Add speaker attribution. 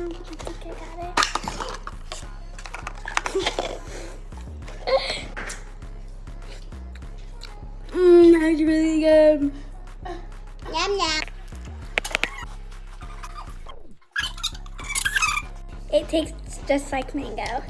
Speaker 1: I think I got it. That's really good. Yum yum. It tastes just like mango.